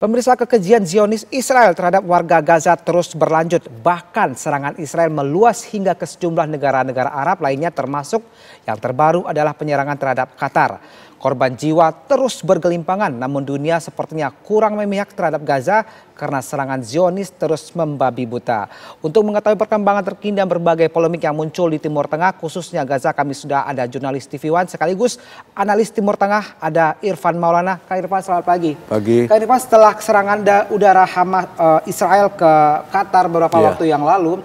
Pemirsa, kekejian Zionis Israel terhadap warga Gaza terus berlanjut. Bahkan serangan Israel meluas hingga ke sejumlah negara-negara Arab lainnya, termasuk yang terbaru adalah penyerangan terhadap Qatar. Korban jiwa terus bergelimpangan, namun dunia sepertinya kurang memihak terhadap Gaza karena serangan Zionis terus membabi buta. Untuk mengetahui perkembangan terkini dan berbagai polemik yang muncul di Timur Tengah, khususnya Gaza, kami sudah ada jurnalis TV One sekaligus analis Timur Tengah, ada Irfan Maulana. Kak Irfan, selamat pagi. Pagi. Kak Irfan, setelah serangan udara Hamas Israel ke Qatar beberapa waktu yang lalu,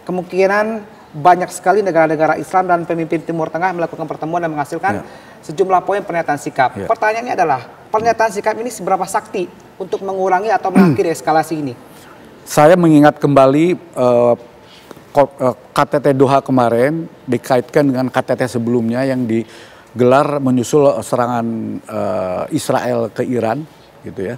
kemungkinan banyak sekali negara-negara Islam dan pemimpin Timur Tengah melakukan pertemuan dan menghasilkan sejumlah poin pernyataan sikap. Pertanyaannya adalah, pernyataan sikap ini seberapa sakti untuk mengurangi atau mengakhiri eskalasi ini? Saya mengingat kembali KTT Doha kemarin dikaitkan dengan KTT sebelumnya yang digelar menyusul serangan Israel ke Iran, gitu ya.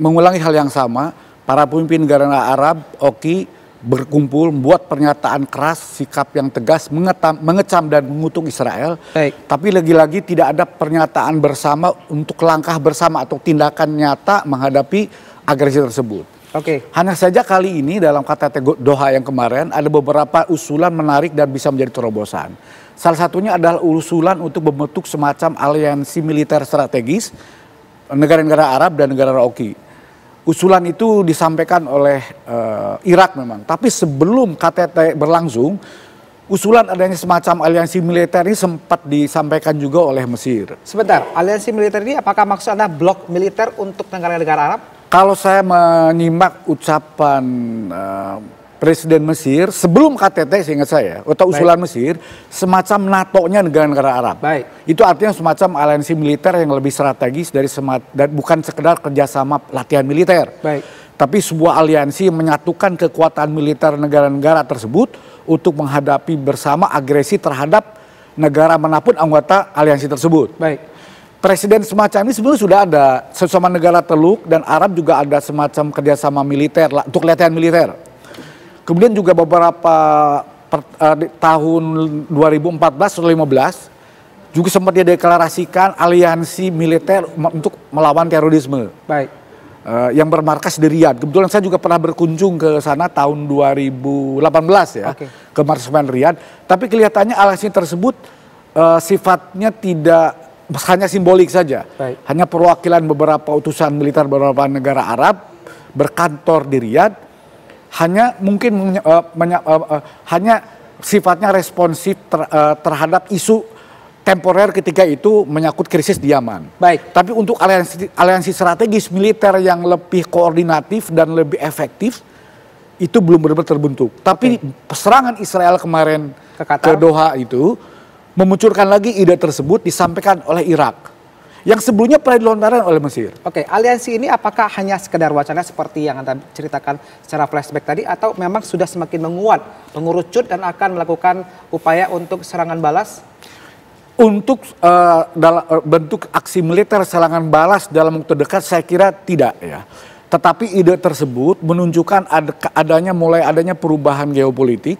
Mengulangi hal yang sama, para pemimpin negara Arab, OKI, berkumpul membuat pernyataan keras, sikap yang tegas, mengecam dan mengutuk Israel. Tapi lagi-lagi tidak ada pernyataan bersama untuk langkah bersama atau tindakan nyata menghadapi agresi tersebut. Hanya saja kali ini dalam KTT Doha yang kemarin ada beberapa usulan menarik dan bisa menjadi terobosan. Salah satunya adalah usulan untuk membentuk semacam aliansi militer strategis negara-negara Arab dan negara OKI. Usulan itu disampaikan oleh Irak memang, tapi sebelum KTT berlangsung, usulan adanya semacam aliansi militer ini sempat disampaikan juga oleh Mesir. Sebentar, aliansi militer ini apakah maksudnya blok militer untuk negara-negara Arab? Kalau saya menyimak ucapan Presiden Mesir sebelum KTT, seingat saya, atau usulan Mesir, semacam NATO-nya negara-negara Arab. Itu artinya semacam aliansi militer yang lebih strategis dan bukan sekedar kerjasama latihan militer. Tapi sebuah aliansi yang menyatukan kekuatan militer negara-negara tersebut untuk menghadapi bersama agresi terhadap negara manapun anggota aliansi tersebut. Presiden semacam ini sebenarnya sudah ada, sesama negara Teluk dan Arab juga ada semacam kerjasama militer untuk latihan militer. Kemudian juga beberapa tahun 2014 atau 2015 juga sempat dia deklarasikan aliansi militer untuk melawan terorisme. Yang bermarkas di Riyadh. Kebetulan saya juga pernah berkunjung ke sana tahun 2018 ya, ke markas Riyadh. Tapi kelihatannya aliansi tersebut sifatnya tidak hanya simbolik saja. Hanya perwakilan beberapa utusan militer beberapa negara Arab berkantor di Riyadh. Hanya mungkin hanya sifatnya responsif terhadap isu temporer ketika itu menyangkut krisis di Yaman. Tapi untuk aliansi strategis militer yang lebih koordinatif dan lebih efektif itu belum benar-benar terbentuk. Tapi serangan Israel kemarin ke Doha itu memunculkan lagi ide tersebut disampaikan oleh Irak. Yang sebelumnya pernah dilontarkan oleh Mesir. Aliansi ini apakah hanya sekedar wacana seperti yang Anda ceritakan secara flashback tadi, atau memang sudah semakin menguat, mengerucut dan akan melakukan upaya untuk serangan balas? Untuk dalam bentuk aksi militer serangan balas dalam waktu dekat saya kira tidak ya. Tetapi ide tersebut menunjukkan mulai adanya perubahan geopolitik.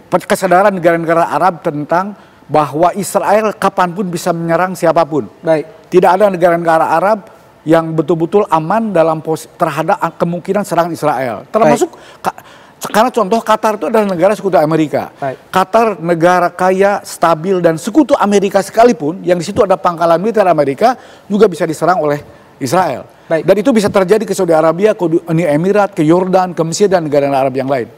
Kesadaran negara-negara Arab tentang bahwa Israel kapanpun bisa menyerang siapapun. Tidak ada negara-negara Arab yang betul-betul aman terhadap kemungkinan serangan Israel. Termasuk karena contoh Qatar itu adalah negara sekutu Amerika. Qatar negara kaya, stabil dan sekutu Amerika sekalipun, yang di situ ada pangkalan militer Amerika juga bisa diserang oleh Israel. Dan itu bisa terjadi ke Saudi Arabia, ke Uni Emirat, ke Yordan, ke Mesir dan negara Arab yang lain.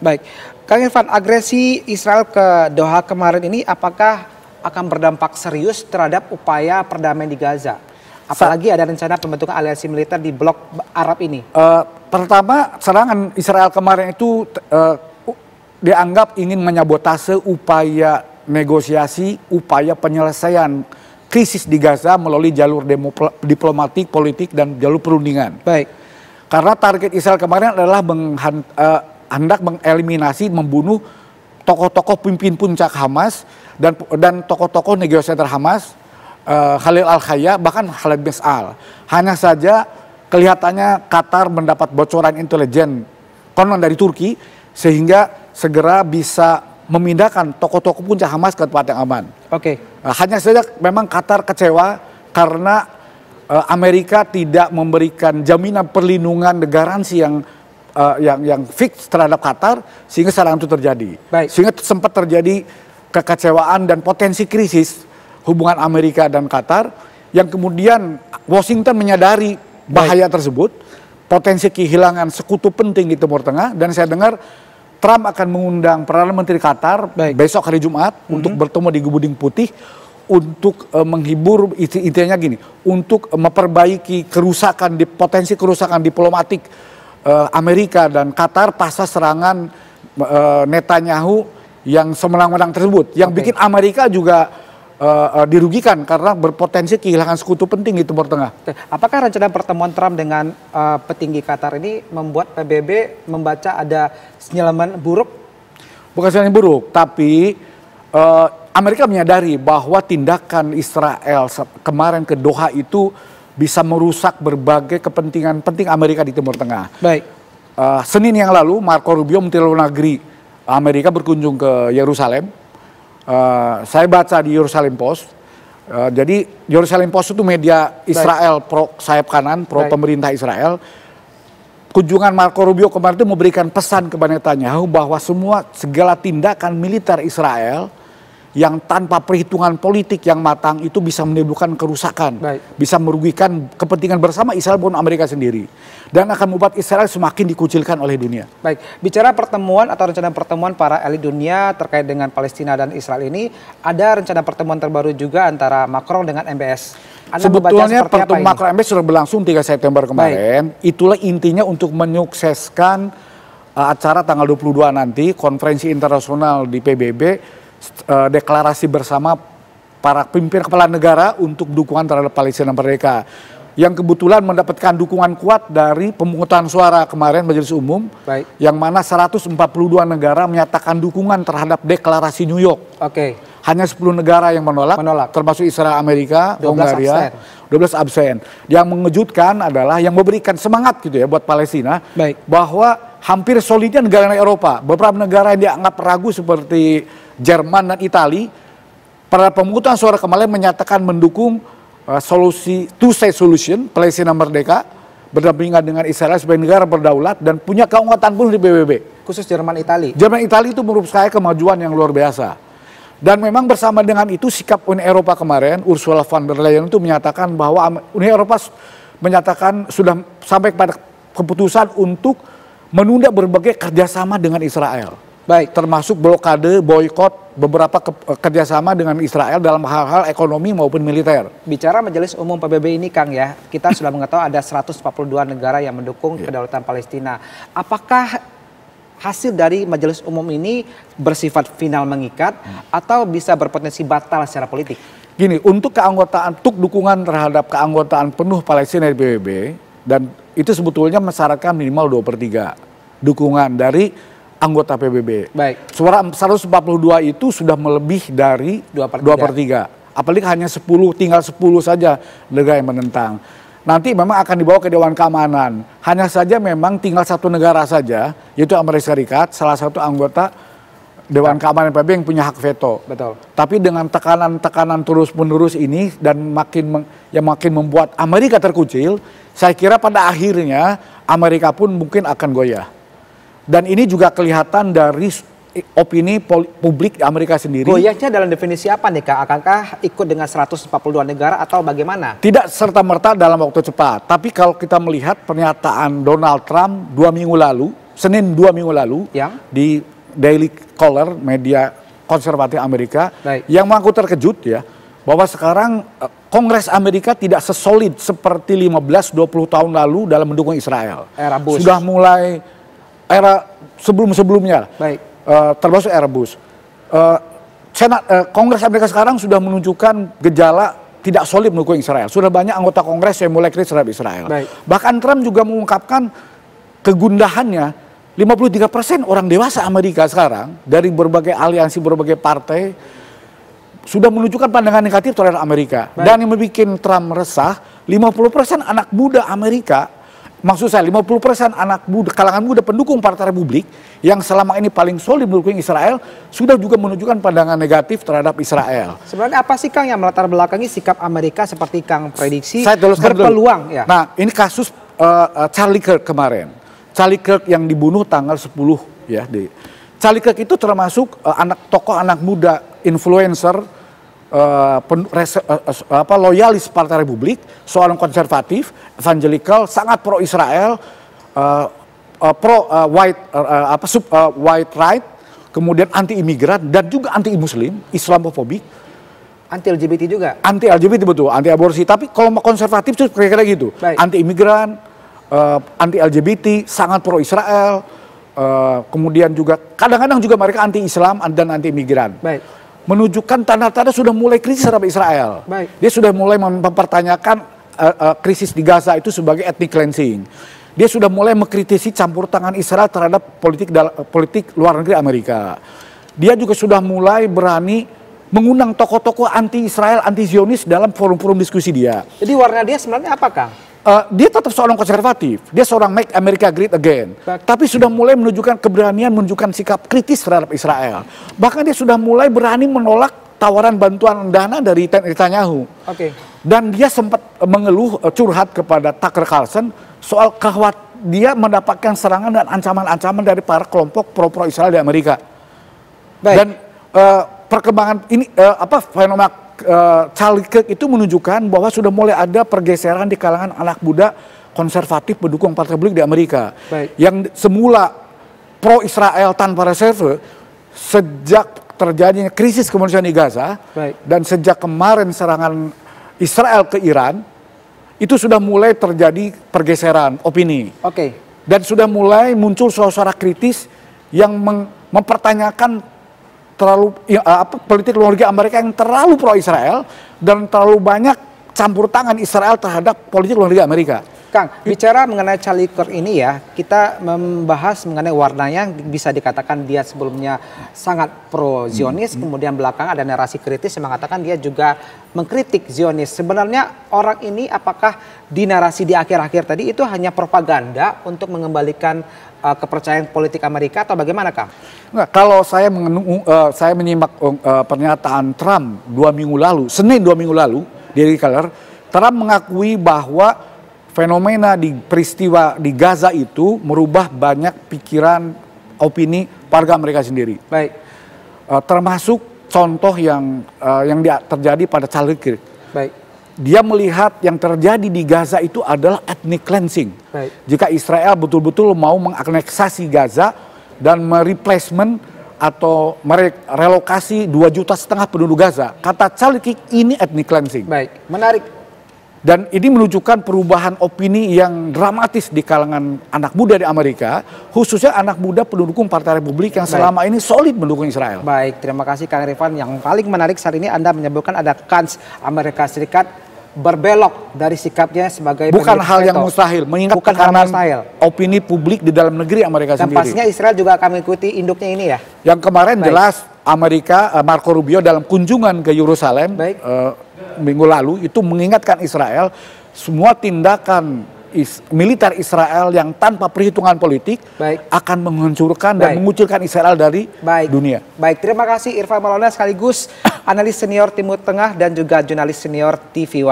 Kang Irfan, agresi Israel ke Doha kemarin ini apakah akan berdampak serius terhadap upaya perdamaian di Gaza? Apalagi ada rencana pembentukan aliansi militer di blok Arab ini. Pertama, serangan Israel kemarin itu dianggap ingin menyabotase upaya negosiasi, upaya penyelesaian krisis di Gaza melalui jalur diplomatik, politik, dan jalur perundingan. Karena target Israel kemarin adalah hendak mengeliminasi, membunuh tokoh-tokoh pimpin puncak Hamas dan tokoh-tokoh negosiator Hamas, Khalil Al-Khaya, bahkan Khalid Mas'al. Hanya saja kelihatannya Qatar mendapat bocoran intelijen konon dari Turki sehingga segera bisa memindahkan tokoh-tokoh puncak Hamas ke tempat yang aman. Hanya saja memang Qatar kecewa karena Amerika tidak memberikan jaminan perlindungan garansi yang fix terhadap Qatar, sehingga serangan itu terjadi. Sehingga sempat terjadi kekecewaan dan potensi krisis hubungan Amerika dan Qatar, yang kemudian Washington menyadari bahaya tersebut, potensi kehilangan sekutu penting di Timur Tengah, dan saya dengar Trump akan mengundang Perdana Menteri Qatar besok hari Jumat untuk bertemu di Gedung Putih untuk menghibur, intinya gini, untuk memperbaiki potensi kerusakan diplomatik Amerika dan Qatar pasca serangan Netanyahu yang semenang-menang tersebut, yang bikin Amerika juga dirugikan karena berpotensi kehilangan sekutu penting di Timur Tengah. Apakah rencana pertemuan Trump dengan petinggi Qatar ini membuat PBB membaca ada sinyalemen buruk? Bukan sinyalemen buruk, tapi Amerika menyadari bahwa tindakan Israel kemarin ke Doha itu bisa merusak berbagai kepentingan penting Amerika di Timur Tengah. Senin yang lalu, Marco Rubio, Menteri Luar Negeri Amerika, berkunjung ke Yerusalem. Saya baca di Jerusalem Post. Jadi Jerusalem Post itu media Israel pro sayap kanan, pro pemerintah Israel. Kunjungan Marco Rubio kemarin itu memberikan pesan kepada Netanyahu bahwa segala tindakan militer Israel yang tanpa perhitungan politik yang matang itu bisa menimbulkan kerusakan, bisa merugikan kepentingan bersama Israel maupun Amerika sendiri, dan akan membuat Israel semakin dikucilkan oleh dunia. Bicara pertemuan atau rencana pertemuan para elit dunia terkait dengan Palestina dan Israel ini, ada rencana pertemuan terbaru juga antara Macron dengan MBS. Sebetulnya pertemuan Macron MBS sudah berlangsung 3 September kemarin. Itulah intinya untuk menyukseskan acara tanggal 22 nanti, konferensi internasional di PBB, deklarasi bersama para pemimpin kepala negara untuk dukungan terhadap Palestina merdeka, yang kebetulan mendapatkan dukungan kuat dari pemungutan suara kemarin Majelis Umum, yang mana 142 negara menyatakan dukungan terhadap deklarasi New York. Hanya 10 negara yang menolak. Termasuk Israel, Amerika, Hongaria, 12 absen. Yang mengejutkan adalah yang memberikan semangat gitu ya buat Palestina, bahwa hampir solidnya negara Eropa, beberapa negara yang dianggap ragu seperti Jerman dan Italia, pada pemungutan suara kemarin menyatakan mendukung solusi two-state solution, Palestina merdeka, berdampingan dengan Israel sebagai negara berdaulat dan punya keanggotaan penuh di PBB. Khusus Jerman Italia. Jerman Italia itu menurut saya kemajuan yang luar biasa. Dan memang bersama dengan itu sikap Uni Eropa kemarin, Ursula von der Leyen itu menyatakan bahwa Uni Eropa menyatakan sudah sampai pada keputusan untuk menunda berbagai kerjasama dengan Israel. Termasuk blokade, boykot beberapa kerjasama dengan Israel dalam hal-hal ekonomi maupun militer. Bicara Majelis Umum PBB ini, Kang, ya, kita sudah mengetahui ada 142 negara yang mendukung kedaulatan Palestina. Apakah hasil dari Majelis Umum ini bersifat final mengikat atau bisa berpotensi batal secara politik? Gini, untuk dukungan terhadap keanggotaan penuh Palestina di PBB, dan itu sebetulnya mensyaratkan minimal 2/3 dukungan dari anggota PBB. Suara 142 itu sudah melebih dari 2/3. Apalagi hanya tinggal 10 saja negara yang menentang. Nanti memang akan dibawa ke Dewan Keamanan. Hanya saja memang tinggal satu negara saja, yaitu Amerika Serikat, salah satu anggota Dewan Keamanan PBB yang punya hak veto. Tapi dengan tekanan-tekanan terus-menerus ini dan makin membuat Amerika terkucil, saya kira pada akhirnya Amerika pun mungkin akan goyah. Dan ini juga kelihatan dari opini publik di Amerika sendiri. Goyahnya dalam definisi apa nih, Kak? Akankah ikut dengan 142 negara atau bagaimana? Tidak serta-merta dalam waktu cepat. Tapi kalau kita melihat pernyataan Donald Trump 2 minggu lalu, Senin 2 minggu lalu, di Daily Caller, media konservatif Amerika, yang mengaku terkejut ya, bahwa sekarang Kongres Amerika tidak sesolid seperti 15-20 tahun lalu dalam mendukung Israel. Era Bush. Sudah mulai era sebelum-sebelumnya, termasuk era Bush. Kongres Amerika sekarang sudah menunjukkan gejala tidak solid mendukung Israel. Sudah banyak anggota Kongres yang mulai kritis terhadap Israel. Bahkan Trump juga mengungkapkan kegundahannya. 53% orang dewasa Amerika sekarang dari berbagai aliansi, berbagai partai sudah menunjukkan pandangan negatif terhadap Amerika. Dan yang membuat Trump resah, 50% anak muda Amerika Maksud saya 50% anak muda, kalangan muda pendukung Partai Republik yang selama ini paling solid mendukung Israel sudah juga menunjukkan pandangan negatif terhadap Israel. Sebenarnya apa sih Kang yang melatar belakangi sikap Amerika seperti Kang prediksi Saya berpeluang ya? Nah, ini kasus Charlie Kirk kemarin. Charlie Kirk yang dibunuh tanggal 10 ya. Charlie Kirk itu termasuk tokoh anak muda influencer, loyalis Partai Republik, seorang konservatif, evangelical, sangat pro Israel, white right, kemudian anti imigran dan juga anti Muslim, Islamofobik, anti LGBT juga, anti LGBT betul, anti aborsi. Tapi kalau konservatif itu kira-kira gitu, anti imigran, anti LGBT, sangat pro Israel, kemudian juga kadang-kadang juga mereka anti Islam dan anti imigran. Baik. Menunjukkan tanda-tanda sudah mulai krisis terhadap Israel. Baik. Dia sudah mulai mempertanyakan krisis di Gaza itu sebagai ethnic cleansing. Dia sudah mulai mengkritisi campur tangan Israel terhadap politik luar negeri Amerika. Dia juga sudah mulai berani mengundang tokoh-tokoh anti-Israel, anti-Zionis dalam forum-forum diskusi dia. Jadi warna dia sebenarnya apa, Kang? Dia tetap seorang konservatif, dia seorang make America great again, tapi sudah mulai menunjukkan keberanian, menunjukkan sikap kritis terhadap Israel. Bahkan dia sudah mulai berani menolak tawaran bantuan dana dari Netanyahu. Dan dia sempat mengeluh, curhat kepada Tucker Carlson soal dia mendapatkan serangan dan ancaman-ancaman dari para kelompok pro Israel di Amerika. Dan perkembangan ini fenomena Charlie Kirk itu menunjukkan bahwa sudah mulai ada pergeseran di kalangan anak muda konservatif pendukung Partai Republik di Amerika. Yang semula pro Israel tanpa reserve sejak terjadinya krisis kemanusiaan di Gaza dan sejak kemarin serangan Israel ke Iran itu sudah mulai terjadi pergeseran opini. Dan sudah mulai muncul suara-suara kritis yang mempertanyakan politik luar negeri Amerika yang terlalu pro Israel dan terlalu banyak campur tangan Israel terhadap politik luar negeri Amerika. Kang, bicara mengenai Charlie Kirk ini ya, kita membahas mengenai warnanya yang bisa dikatakan dia sebelumnya sangat pro Zionis, kemudian belakang ada narasi kritis yang mengatakan dia juga mengkritik Zionis. Sebenarnya orang ini apakah di narasi di akhir-akhir tadi itu hanya propaganda untuk mengembalikan kepercayaan politik Amerika atau bagaimana, Kang? Nah, kalau saya menyimak pernyataan Trump 2 minggu lalu, Senin 2 minggu lalu, di Color, Trump mengakui bahwa fenomena di peristiwa di Gaza itu merubah banyak pikiran, opini warga Amerika sendiri. Termasuk contoh yang terjadi pada Charlie Kirk. Dia melihat yang terjadi di Gaza itu adalah ethnic cleansing. Jika Israel betul-betul mau menganeksasi Gaza dan mereplacement atau merelokasi 2,5 juta penduduk Gaza, kata Charlie Kirk ini ethnic cleansing. Menarik. Dan ini menunjukkan perubahan opini yang dramatis di kalangan anak muda di Amerika, khususnya anak muda pendukung Partai Republik yang selama ini solid mendukung Israel. Terima kasih Kang Rifan. Yang paling menarik saat ini Anda menyebutkan ada kans Amerika Serikat berbelok dari sikapnya sebagai bukan hal yang mustahil, mengingat tekanan opini publik di dalam negeri Amerika sendiri. Dan pastinya Israel juga akan mengikuti induknya ini ya. Yang kemarin jelas Amerika, Marco Rubio dalam kunjungan ke Yerusalem minggu lalu itu mengingatkan Israel semua tindakan militer Israel yang tanpa perhitungan politik akan menghancurkan dan mengucilkan Israel dari dunia. Terima kasih Irfan Maulana sekaligus analis senior Timur Tengah dan juga jurnalis senior TV One.